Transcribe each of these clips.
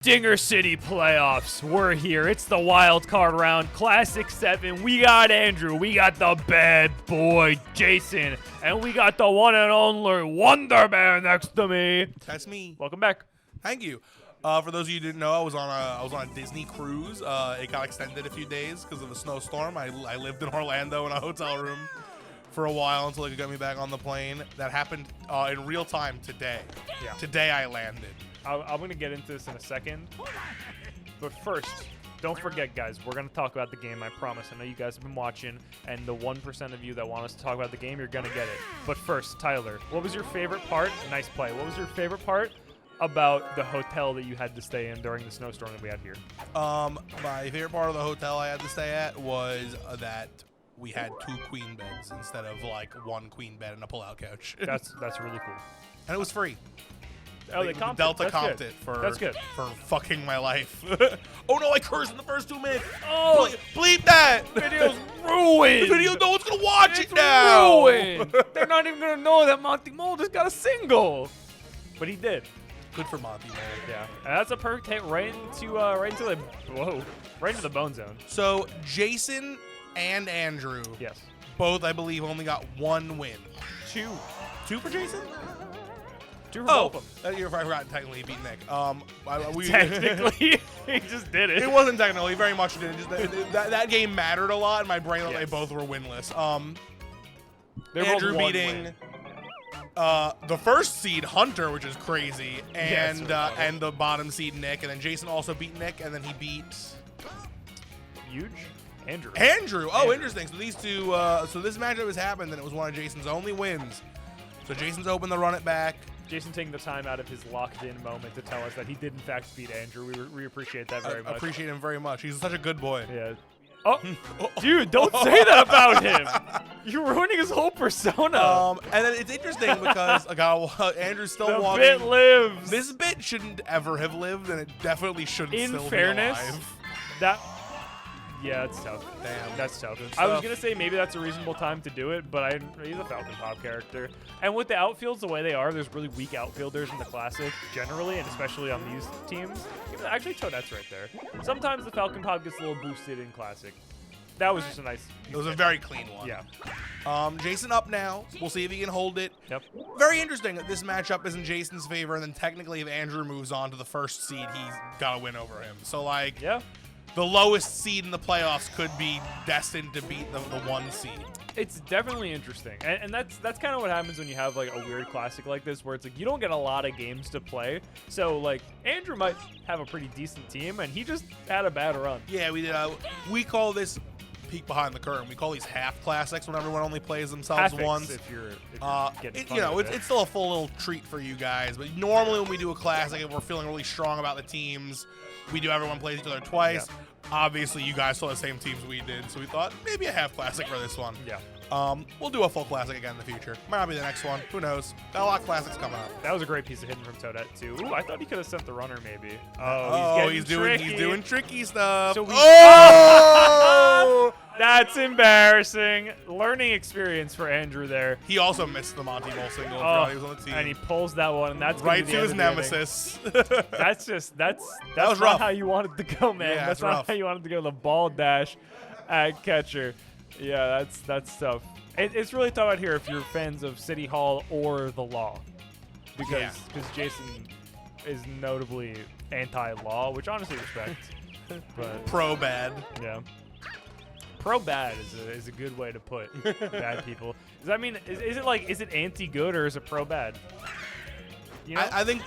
Dinger City playoffs. We're here. It's the wild card round. Classic 7. We got Andrew. We got the bad boy Jason. And we got the one and only Wonder Bear next to me. That's me. Welcome back. Thank you. For those of you who didn't know, I was on a Disney cruise. It got extended a few days because of a snowstorm. I lived in Orlando in a hotel room for a while until they could get me back on the plane. That happened in real time today. Yeah. Today I landed. I'm going to get into this in a second. But first, don't forget, guys, we're going to talk about the game, I promise. I know you guys have been watching, and the 1% of you that want us to talk about the game, you're going to get it. But first, Tyler, what was your favorite part? Nice play. What was your favorite part about the hotel that you had to stay in during the snowstorm that we had here? My favorite part of the hotel I had to stay at was that we had 2 queen beds instead of like 1 queen bed and a pull-out couch. That's really cool. And it was free. Oh, they comped Delta it. comped it That's good. for fucking my life. Oh no, I cursed in the first 2 minutes. Oh, bleep that. video's ruined. The video, no one's gonna watch it now. Ruined. They're not even gonna know that Monty Mole just got a single, but he did. Good for Monty Mole. Yeah, and that's a perfect hit right into the bone zone. So Jason and Andrew, Yes, both I believe only got 1 win. 2 2 for Jason? 2 for Oh, both of them. I forgot technically he beat Nick. Technically, he just did it. It wasn't technical. He very much did. Just that game mattered a lot. In my brain, thought they both were winless. They're Andrew both one beating win. the first seed Hunter, which is crazy, Yeah, and it's really and the bottom seed Nick, and then Jason also beat Nick, and then he beat Huge. Andrew. Andrew. Oh, Andrew. interesting. So these two. So this matchup has happened, and it was one of Jason's only wins. So Jason's open to run it back. Jason taking the time out of his locked-in moment to tell us that he did in fact beat Andrew. We appreciate that very much. Appreciate him very much. He's such a good boy. Yeah. Oh, dude, don't say that about him. You're ruining his whole persona. And then it's interesting because Andrew's still the walking. bit lives. This bit shouldn't ever have lived, and it definitely shouldn't In still fairness, be alive. yeah, it's tough. Damn. That's tough. Good I was stuff. gonna say maybe that's a reasonable time to do it, but he's a Falcon Pop character. And with the outfields the way they are, there's really weak outfielders in the Classic generally, and especially on these teams. Actually, Toadette's right there. Sometimes the Falcon Pop gets a little boosted in Classic. That was just a nice. It was a very clean one. Yeah. Jason up now. We'll see if he can hold it. Yep. Very interesting that this matchup is in Jason's favor, and then technically if Andrew moves on to the first seed, he's got to win over him. So, like, Yeah. the lowest seed in the playoffs could be destined to beat the 1 seed. It's definitely interesting, and that's kind of what happens when you have like a weird classic like this, where it's like you don't get a lot of games to play. So like Andrew might have a pretty decent team, and he just had a bad run. Yeah, we did. We call this peek behind the curtain. We call these half classics when everyone only plays themselves Half-X once. if you're getting fun You know, with it. it's still a full little treat for you guys. But normally when we do a classic and we're feeling really strong about the teams, we do everyone plays each other twice. Yeah. Obviously, you guys saw the same teams we did, so we thought maybe a half classic for this one. Yeah. We'll do a full classic again in the future. Might not be the next one. Who knows? Got a lot of classics coming up. That was a great piece of hitting from Toadette too. Ooh, I thought he could have sent the runner maybe. He's doing tricky stuff. So we- Oh! That's embarrassing. Learning experience for Andrew there. He also missed the Monty Mole single. Oh, He was on the team. and he pulls that one, and that's gonna Right be to the his end of the inning. nemesis. That's was not rough. how you wanted to go, man. Yeah, that's that's not rough. how you wanted to go. The ball dash at catcher. Yeah, that's tough. It's really tough out here if you're fans of City Hall or the law, because Jason is notably anti-law, which honestly respect. But Pro bad. yeah. Pro bad is a good way to put bad people. Does that mean is it anti good or is it pro bad? You know? I think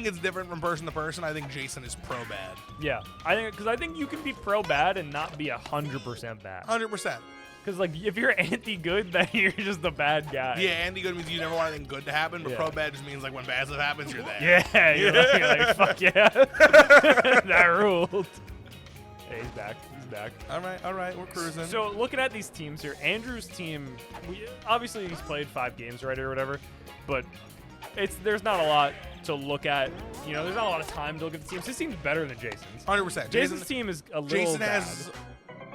it's different from person to person. I think Jason is pro bad. Yeah, I think you can be pro bad and not be 100% bad. 100%. Because like if you're anti good, then you're just the bad guy. Yeah, anti good means you never want anything good to happen, but Yeah. pro bad just means like when bad stuff happens, you're there. Yeah, you're like fuck yeah, that ruled. Hey, he's back. He's back. All right, we're cruising. So looking at these teams here, Andrew's team, obviously he's played 5 games already or whatever, but there's not a lot to look at. You know, there's not a lot of time to look at the teams. His team's better than Jason's. 100%. Jason's team is a little Jason bad.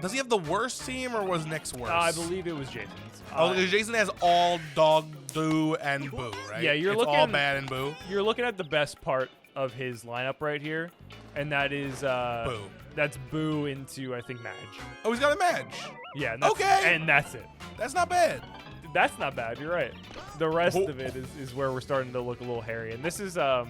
does he have the worst team or was Nick's worse? I believe it was Jason's. Because Jason has all dog, do, and boo, right? Yeah, you're it's looking all bad and boo. You're looking at the best part of his lineup right here, and that is Boo. That's Boo into, I think, Madge. Oh, he's got a Madge. Yeah. And that's, Okay. And that's it. That's not bad. That's not bad. You're right. The rest of it is where we're starting to look a little hairy, and this is the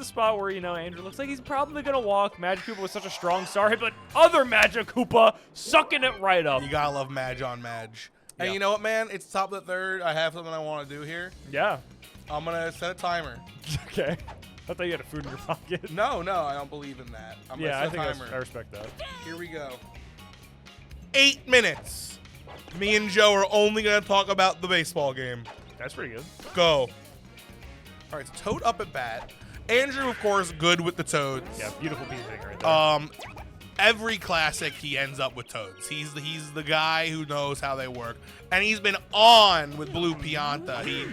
spot where, you know, Andrew looks like he's probably gonna walk. Magic Koopa was such a strong star hit, but other Magic Koopa sucking it right up. You gotta love Madge on Madge. And Yeah. you know what, man? It's top of the third. I have something I want to do here. Yeah. I'm gonna set a timer. Okay. I thought you had a food in your pocket. No, I don't believe in that. I'm Yeah, I gonna set a think timer. I respect that. Here we go. 8 minutes. Me and Joe are only gonna talk about the baseball game. That's pretty good. Go. All right, so Toad up at bat. Andrew, of course, good with the Toads. Yeah, beautiful piece of hitting right there. Every classic he ends up with Toads. He's the guy who knows how they work, and he's been on with Blue Pianta. He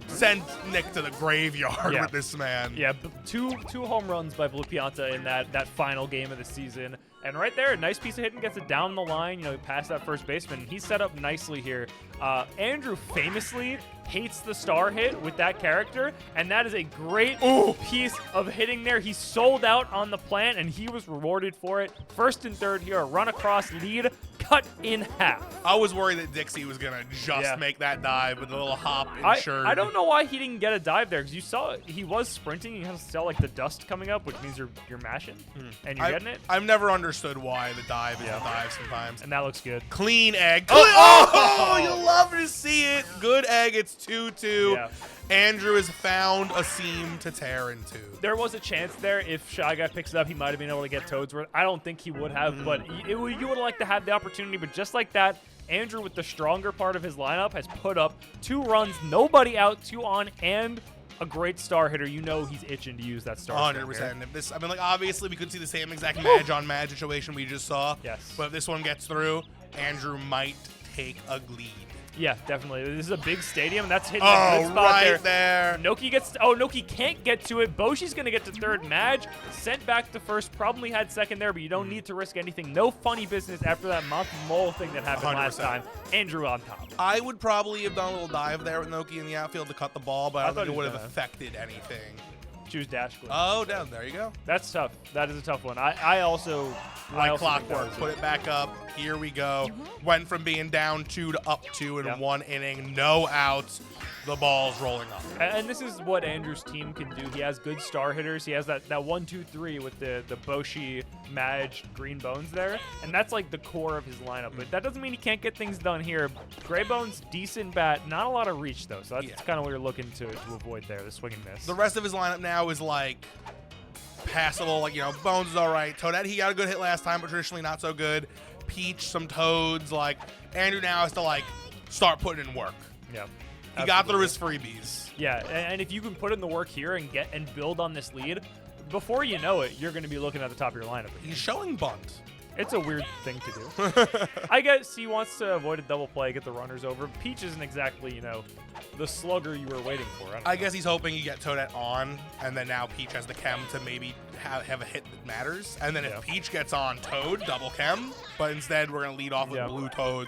sent Nick to the graveyard Yeah. with this man. Yeah, two home runs by Blue Pianta in that final game of the season. And right there, a nice piece of hitting, gets it down the line, you know, past that first baseman. He's set up nicely here. Andrew famously hates the star hit with that character, and that is a great piece of hitting there. He sold out on the plant, and he was rewarded for it. First and third here, a run across lead, cut in half. I was worried that Dixie was gonna just make that dive with a little hop insured. I don't know why he didn't get a dive there, because you saw he was sprinting. You have to saw like the dust coming up, which means you're mashing and you're getting it. I've never understood why the dive is the dive sometimes. And that looks good. Clean egg. Oh! You'll love to see it. Good egg. It's 2-2. Yeah. Andrew has found a seam to tear into. There was a chance there. If Shy Guy picks it up, he might have been able to get Toadsworth. I don't think he would have, but you would like to have the opportunity. But just like that, Andrew, with the stronger part of his lineup, has put up 2 runs, nobody out, 2 on, and a great star hitter. You know he's itching to use that star. 100%. If this, I mean, like, obviously we could see the same exact Madge on Madge situation we just saw. Yes. But if this one gets through, Andrew might take a lead. Yeah, definitely. This is a big stadium, and that's hitting a good spot right there. Noki gets Noki can't get to it. Boshi's going to get to third. Madge sent back to first. Probably had second there, but you don't need to risk anything. No funny business after that Monty Mole thing that happened 100%. last time. Andrew on top. I would probably have done a little dive there with Noki in the outfield to cut the ball, but I don't think it would have affected anything. Choose dash glitch. Oh, down there you go. That's tough. That is a tough one. I also Like think that clockwork. was Put it back up. Here we go. Went from being down 2 to up 2 in 1 inning. No outs. The ball's rolling up. And this is what Andrew's team can do. He has good star hitters. He has that 1-2-3 with the Boshi, Madge, Green Bones there. And that's like the core of his lineup. But that doesn't mean he can't get things done here. Gray Bones, decent bat. Not a lot of reach, though. So that's kind of what you're looking to avoid there, the swing and miss. The rest of his lineup now is like passable. Like, you know, Bones is all right. Toadette, he got a good hit last time, but traditionally not so good. Peach, some Toads. Like, Andrew now has to, like, start putting in work. Yeah. He got through his freebies. Yeah, and if you can put in the work here and build on this lead, before you know it, you're going to be looking at the top of your lineup. He's showing bunt. It's a weird thing to do. I guess he wants to avoid a double play, get the runners over. Peach isn't exactly, you know, the slugger you were waiting for. I guess he's hoping you get Toadette on, and then now Peach has the chem to maybe have a hit that matters. And then if Peach gets on Toad, double chem. But instead, we're going to lead off with Blue Toad.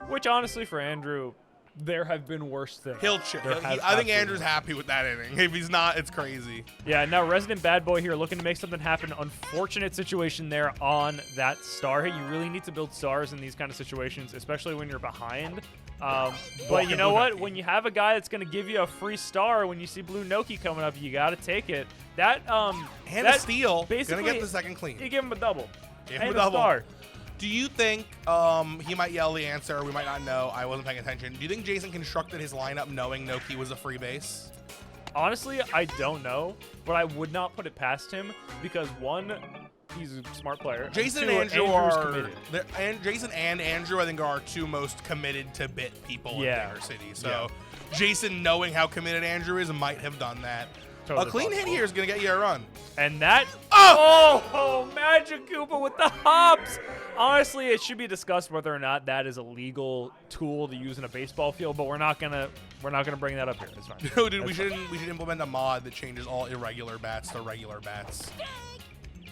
Which, honestly, for Andrew, there have been worse things. He'll chill. I think Andrew's happy with that inning. If he's not, it's crazy. Yeah, now Resident Bad Boy here looking to make something happen. Unfortunate situation there on that star hit. You really need to build stars in these kind of situations, especially when you're behind. But you know what? When you have a guy that's going to give you a free star, when you see Blue Noki coming up, you got to take it. That and a steal. Basically, gonna get the second clean. You give him a double. Give him a double. Star. Do you think he might yell the answer? We might not know. I wasn't paying attention. Do you think Jason constructed his lineup knowing Noki was a free base? Honestly, I don't know, but I would not put it past him because, one, he's a smart player. Jason and Andrew are Jason and Andrew, I think, are our 2 most committed to bit people in Bigger City. So Jason, knowing how committed Andrew is, might have done that. Totally a clean hit here is going to get you a run. And that... Oh, Magic Koopa with the hops! Honestly, it should be discussed whether or not that is a legal tool to use in a baseball field, but we're not gonna bring that up here. It's fine. No, dude, we should implement a mod that changes all irregular bats to regular bats.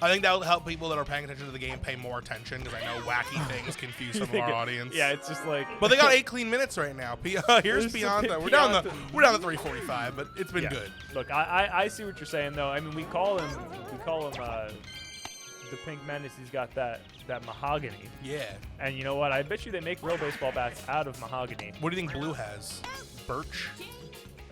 I think that will help people that are paying attention to the game pay more attention because I know wacky things confuse some of our audience. Yeah, it's just like. But they got 8 clean minutes right now. Here's beyond that. We're down the 3:45, but it's been good. Look, I see what you're saying though. I mean, we call him the Pink Menace. He's got that mahogany. Yeah. And you know what? I bet you they make real baseball bats out of mahogany. What do you think Blue has? Birch?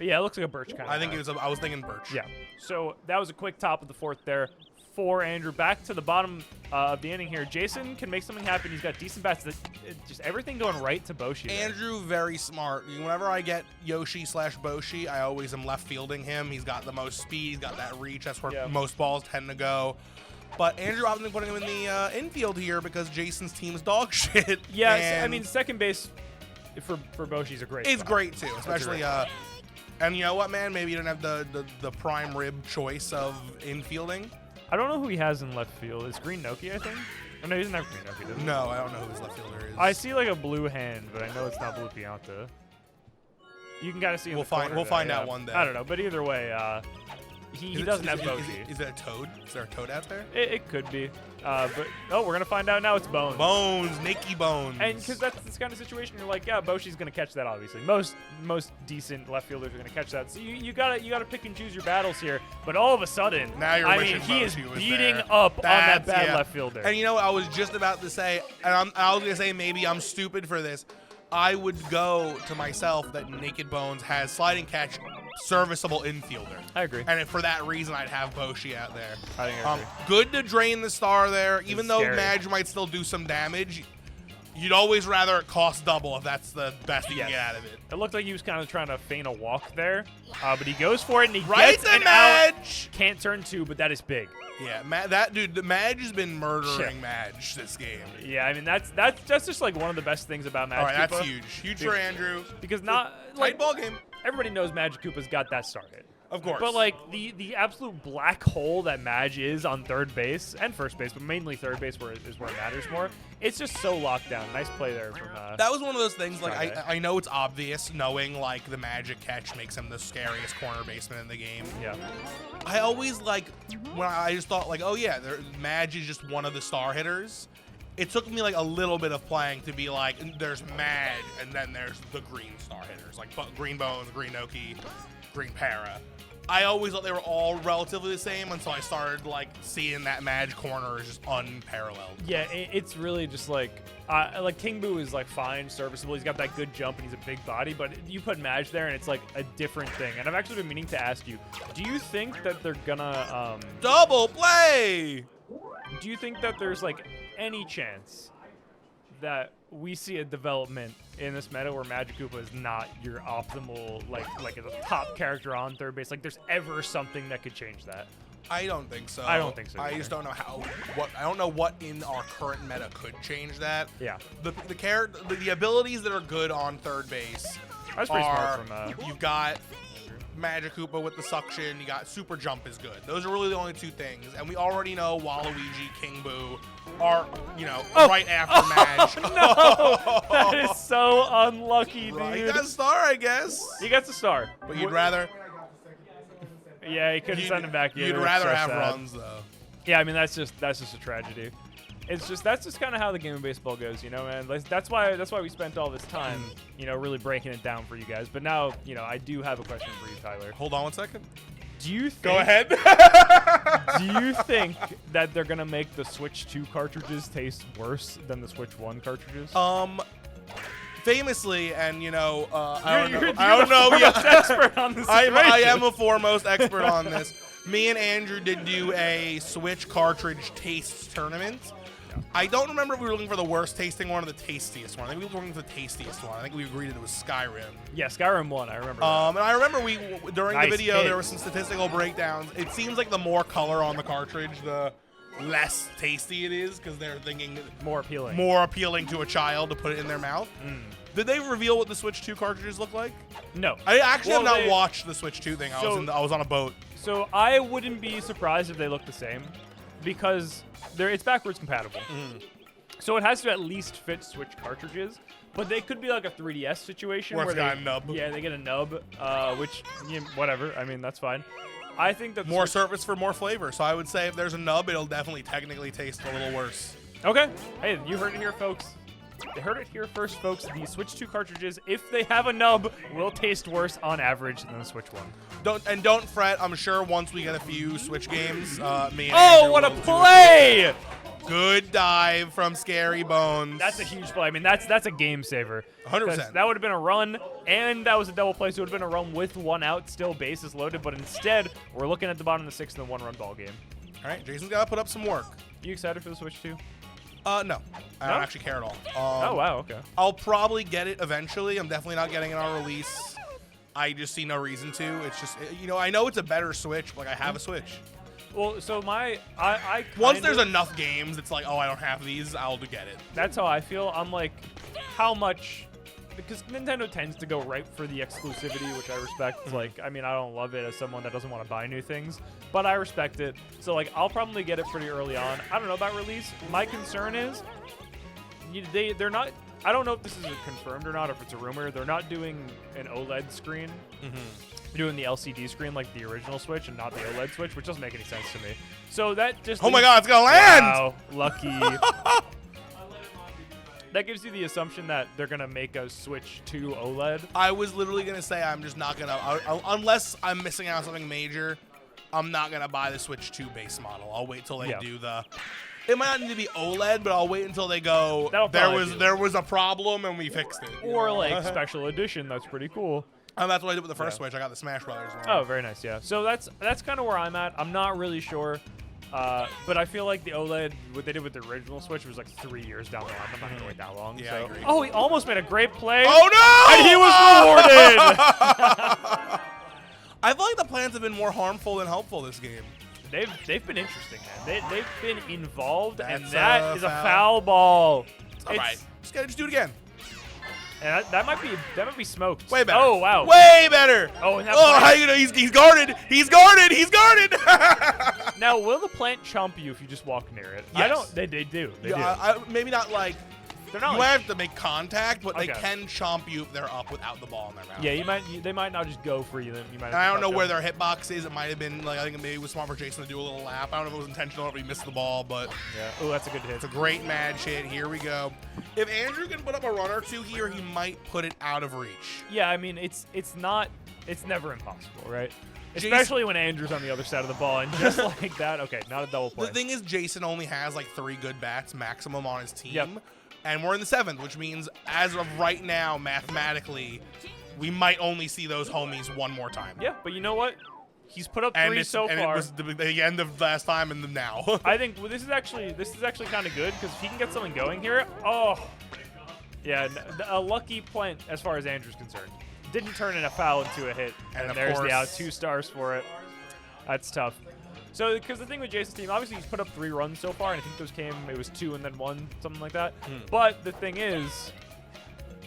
Yeah, it looks like a birch kind of. I think it was. I was thinking birch. Yeah. So that was a quick top of the 4th there for Andrew. Back to the bottom of the inning here. Jason can make something happen. He's got decent bats. Just everything going right to Boshi. Andrew, very smart. Whenever I get Yoshi/Boshi, I always am left fielding him. He's got the most speed. He's got that reach. That's where most balls tend to go. But Andrew often putting him in the infield here because Jason's team's dog shit. Yeah, I mean, second base for Boshi's a great It's spot. great, too, especially... and you know what, man? Maybe you don't have the prime rib choice of infielding. I don't know who he has in left field. It's Green Noki, I think? Oh, no, he doesn't have Green Noki, does he? No, I don't know who his left fielder is. I see like a blue hand, but I know it's not Blue Pianta. You can kind of see. We'll find out one day. I don't know, but either way, he doesn't have Boshi. Is it a toad? Is there a toad out there? It could be. But we're gonna find out now. It's Bones. Bones, Nicky Bones. And because that's this kind of situation, you're like, yeah, Boshi's gonna catch that. Obviously, most decent left fielders are gonna catch that. So you gotta pick and choose your battles here. But all of a sudden, now you're wishing he is Boshi was beating there. up on that bad left fielder. And you know, I was just about to say, and I was gonna say maybe I'm stupid for this. I would go to myself that Naked Bones has sliding catch, serviceable infielder. I agree. And for that reason, I'd have Boshi out there. I think I agree. Good to drain the star there. Even though scary. Madge might still do some damage, you'd always rather it cost double if that's the best you can get out of it. It looked like he was kind of trying to feint a walk there, but he goes for it and he Right gets to an out. Madge! Can't turn 2, but that is big. Yeah, that dude, the Madge has been murdering Madge this game. Yeah, I mean that's just like one of the best things about Magic All right, Koopa. that's huge. Huge for Andrew. Because not Tight like ball game. everybody knows Magic Koopa's got that start hit. Of course. But like the absolute black hole that Madge is on third base and first base, but mainly third base where it matters more. It's just so locked down. Nice play there from. That was one of those things. Like I know it's obvious, knowing like the Magic catch makes him the scariest corner baseman in the game. Yeah. I always like when I just thought like, oh yeah, Madge is just one of the star hitters. It took me like a little bit of playing to be like, there's Madge and then there's the green star hitters like Green Bones, Green Noki, Green Para. I always thought they were all relatively the same until I started like seeing that Madge corner is just unparalleled. Yeah, it's really just like King Boo is like fine, serviceable. He's got that good jump and he's a big body, but you put Madge there and it's like a different thing. And I've actually been meaning to ask you, do you think that they're gonna double play? Do you think that there's like any chance that we see a development in this meta where Magic Koopa is not your optimal, like a top character on third base? Like, there's ever something that could change that? I don't think so. I don't think so. I just don't know I don't know what in our current meta could change that. Yeah. The abilities that are good on third base That's pretty smart from. You've got Magic Koopa with the suction. You got Super Jump is good. Those are really the only two things. And we already know Waluigi, King Boo are, right after Madge. No! That is so unlucky, dude. He got a star, I guess. He gets a star. But you'd rather... Yeah, he couldn't send him back yet. You'd rather have runs, though. Yeah, I mean, that's just a tragedy. That's just kind of how the game of baseball goes, man. That's why we spent all this time, really breaking it down for you guys. But now, I do have a question for you, Tyler. Hold on one second. Do you think, Go ahead. Do you think that they're gonna make the Switch 2 cartridges taste worse than the Switch 1 cartridges? Famously, and you're the expert on this. I am a foremost expert on this. Me and Andrew did do a Switch cartridge taste tournament. I don't remember if we were looking for the worst tasting one or the tastiest one. I think we were looking for the tastiest one. I think we agreed it was Skyrim. Yeah, Skyrim won. I remember. And I remember during the video there hit. were some statistical breakdowns. It seems like the more color on the cartridge, the less tasty it is because they're thinking more appealing to a child to put it in their mouth. Did they reveal what the Switch 2 cartridges look like? No. I actually have not watched the Switch 2 thing. I was on a boat. So I wouldn't be surprised if they look the same because it's backwards compatible. So it has to at least fit Switch cartridges, but they could be like a 3DS situation where they got a nub. Yeah, they get a nub, which whatever. I mean, that's fine. I think that More surface for more flavor. So I would say if there's a nub, it'll definitely technically taste a little worse. Okay. Hey, you heard it here, folks. You heard it here first, folks. The Switch 2 cartridges, if they have a nub, will taste worse on average than the Switch 1. Don't fret. I'm sure once we get a few Switch games, me and Oh, Andrew what a will do play! Good dive from Scary Bones. That's a huge play. I mean, that's a game saver. 100%. That would have been a run, and that was a double play, so it would have been a run with one out, still bases loaded. But instead, we're looking at the bottom of the 6th in a one-run ball game. All right, Jason's got to put up some work. You excited for the Switch 2? No. I don't actually care at all. Oh, wow, okay. I'll probably get it eventually. I'm definitely not getting it on release. I just see no reason to. It's just, I know it's a better Switch. Like, I have a Switch. Well, so Once there's enough games, it's like, oh, I don't have these, I'll get it. That's how I feel. I'm like, how much? Because Nintendo tends to go right for the exclusivity, which I respect. Like, I mean, I don't love it as someone that doesn't want to buy new things, but I respect it. So, like, I'll probably get it pretty early on. I don't know about release. My concern is they're not. I don't know if this is confirmed or not, or if it's a rumor. They're not doing an OLED screen. They're doing the LCD screen like the original Switch and not the OLED Switch, which doesn't make any sense to me. So that just Oh my God, it's gonna land! Wow, lucky. That gives you the assumption that they're gonna make a Switch to OLED. I was literally gonna say I'm just not gonna, unless I'm missing out on something major, I'm not gonna buy the Switch 2 base model. I'll wait till they do the. It might not need to be OLED, but I'll wait until they go. There was a problem and we fixed it. Or like special edition. That's pretty cool. And that's what I did with the first Switch. I got the Smash Brothers one. Oh, very nice. Yeah. So that's kind of where I'm at. I'm not really sure. But I feel like the OLED, what they did with the original Switch was like 3 years down the line. I'm not going to wait that long. Yeah, so. I agree. Oh, he almost made a great play. Oh, no! And he was rewarded! I feel like the plans have been more harmful than helpful this game. They've been interesting, man. They've been involved, and That's that is a foul ball. All right. Just do it again. And that might be smoked. Way better. Oh, wow. Way better. Oh, and that how you know he's guarded. He's guarded. He's guarded. Now, will the plant chomp you if you just walk near it? Yes. I don't. They do. They do. Maybe not like. They're not. You Like, have to make contact, but they can chomp you if they're up without the ball in their mouth. Yeah, they might not just go for you. Then you might. And I don't know where their hitbox is. It might have been like I think maybe it was smart for Jason to do a little lap. I don't know if it was intentional or if he missed the ball, but yeah. Oh, that's a good hit. It's a great match hit. Here we go. If Andrew can put up a run or two here, he might put it out of reach. Yeah, I mean it's never impossible, right? Especially when Andrew's on the other side of the ball, and just like that. Okay, not a double play. The thing is, Jason only has like 3 good bats maximum on his team. Yep. And we're in the 7th, which means as of right now, mathematically, we might only see those homies one more time. Yeah, but you know what? He's put up 3 so far. And it was the end of last time and the now. I think this is actually kind of good because if he can get something going here, oh, yeah, a lucky plant as far as Andrew's concerned. Didn't turn in a foul into a hit, and there's the out. 2 stars for it. That's tough. So, because the thing with Jason's team, obviously he's put up 3 runs so far, and I think those it was 2 and then 1, something like that. But the thing is,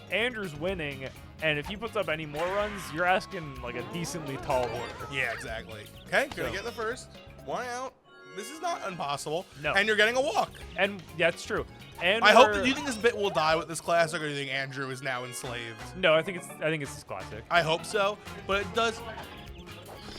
Andrew's winning, and if he puts up any more runs, you're asking like a decently tall order. Yeah, exactly. Okay, gonna get the first. 1 out. This is not impossible. No. And you're getting a walk. And yeah, it's true. And I hope. Do you think this bit will die with this classic, or do you think Andrew is now enslaved? No, I think it's this classic. I hope so, but it does.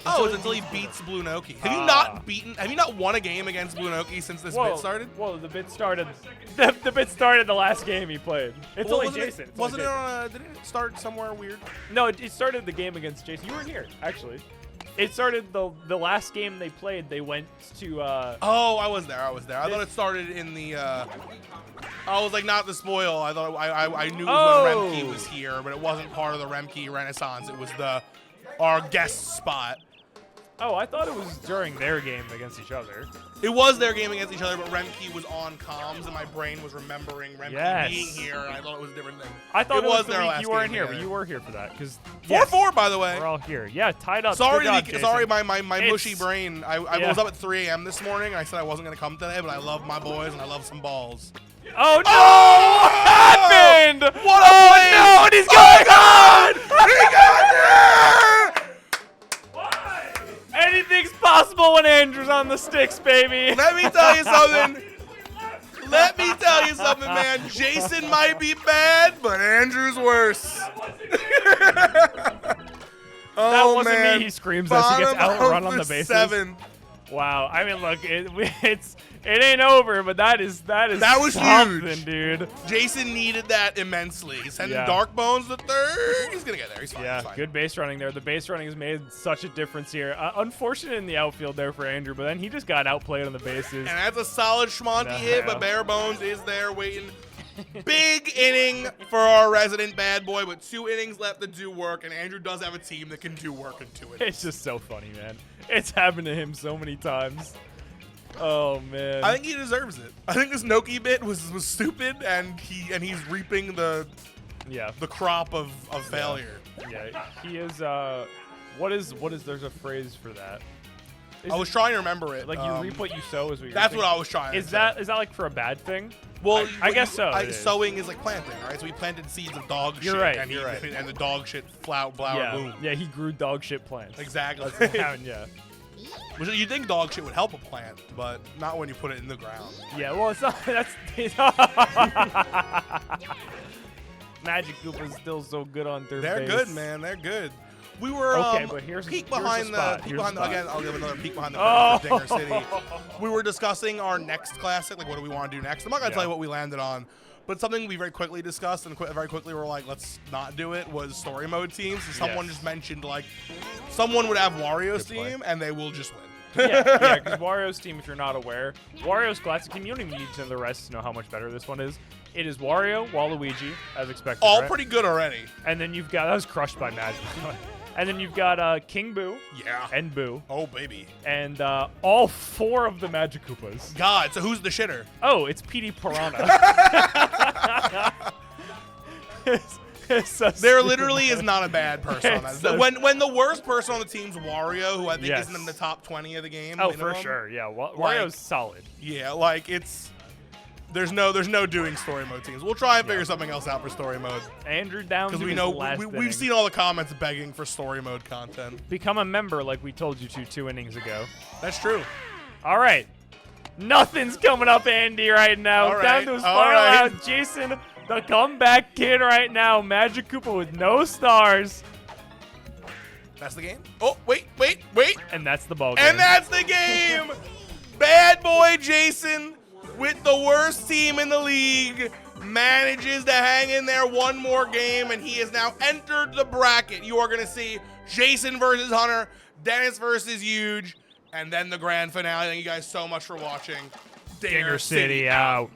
Oh, it's until he beats Blue Noki. Have you not won a game against Blue Noki since this bit started? Well, the bit started. The bit started the last game he played. It's only Jason. Wasn't it on? Didn't it start somewhere weird? No, it started the game against Jason. You weren't here, actually. It started the last game they played. They went to. Oh, I was there. I thought it started in the. I was like, not the spoil. I thought I knew it was when Remke was here, but it wasn't part of the Remke Renaissance. It was our guest spot. Oh, I thought it was during their game against each other. It was their game against each other, but Remke was on comms, and my brain was remembering Remke being here, and I thought it was a different thing. I thought it was their last you weren't game here, together. but you were here for that. 4-4, by the way. We're all here. Yeah, tied up. Sorry, Good job, sorry, my mushy brain. I was Yeah. up at 3 a.m. this morning, and I said I wasn't going to come today, but I love my boys, and I love some balls. Oh, no! Oh! What happened? What a play! No, and he's going on! He got there! Anything's possible when Andrew's on the sticks, baby. Let me tell you something. Let me tell you something, man. Jason might be bad, but Andrew's worse. That Oh, wasn't man. me, he screams as he gets Bottom outrun of on the the bases. 7th. Wow. I mean, look, it ain't over, but that was something, huge. dude. Jason needed that immensely. He's sending Yeah. Dark Bones to 3rd. He's gonna get there. He's fine. Yeah, He's fine. good base running there. The base running has made such a difference here. Unfortunate in the outfield there for Andrew, but then he just got outplayed on the bases. And that's a solid Schmonty hit, but Bare Bones is there waiting. Big inning for our resident bad boy, but 2 innings left to do work, and Andrew does have a team that can do work in 2 innings. It's just so funny, man. It's happened to him so many times. Oh man. I think he deserves it. I think this Noki bit was stupid, and he's reaping the crop of failure. Yeah, he is. What is? There's a phrase for that. I was trying to remember it. Like you reap what you sow is what you're That's saying? what I was trying to Is say. that like for a bad thing? Well, I guess so. it is. Sowing is like planting, right? So he planted seeds of dog shit. You're right, And, you're right. and the dog shit flower Yeah, boom. yeah, he grew dog shit plants. Exactly. That's what happened, yeah. Which you think dog shit would help a plant, but not when you put it in the ground. Yeah, well, it's not. That's. Magic Koopa's still so good on third They're base. good, man. They're good. We were Okay, but here's peek the behind spot. the Here's the spot. again. I'll give another peek behind the Oh. curtain for Dinger City. We were discussing our next classic, like what do we want to do next. I'm not gonna tell you what we landed on, but something we very quickly discussed and very quickly were like, let's not do it. Was story mode teams. So someone just mentioned like someone would have Wario's team and they will just win. yeah, because Wario's team, if you're not aware, Wario's classic team, you don't even need to know the rest to know how much better this one is. It is Wario, Waluigi, as expected. All right? pretty good already. And then you've got, that was crushed by Magic. And then you've got King Boo. Yeah. And Boo. Oh, baby. And all 4 of the Magic Koopas. God, so who's the shitter? Oh, it's PD Piranha. There literally is not a bad person on that. So When the worst person on the team's Wario, who I think Yes. isn't in the top 20 of the game. Oh, minimum. for sure. Yeah, Wario's Like- solid. Yeah, like it's there's no doing story mode teams. We'll try and figure something else out for story mode Andrew Downs because in we his know last we've inning. seen all the comments begging for story mode content. Become a member like we told you to 2 innings ago. That's true. All right. Nothing's coming up, Andy, right now. All right, Down to his all final right. out. Jason, the comeback kid right now. Magic Koopa with no stars. That's the game. Oh, wait. And that's the ball game. And that's the game. Bad boy Jason, with the worst team in the league, manages to hang in there one more game, and he has now entered the bracket. You are going to see Jason versus Hunter, Dennis versus Huge, and then the grand finale. Thank you guys so much for watching. Dinger City out.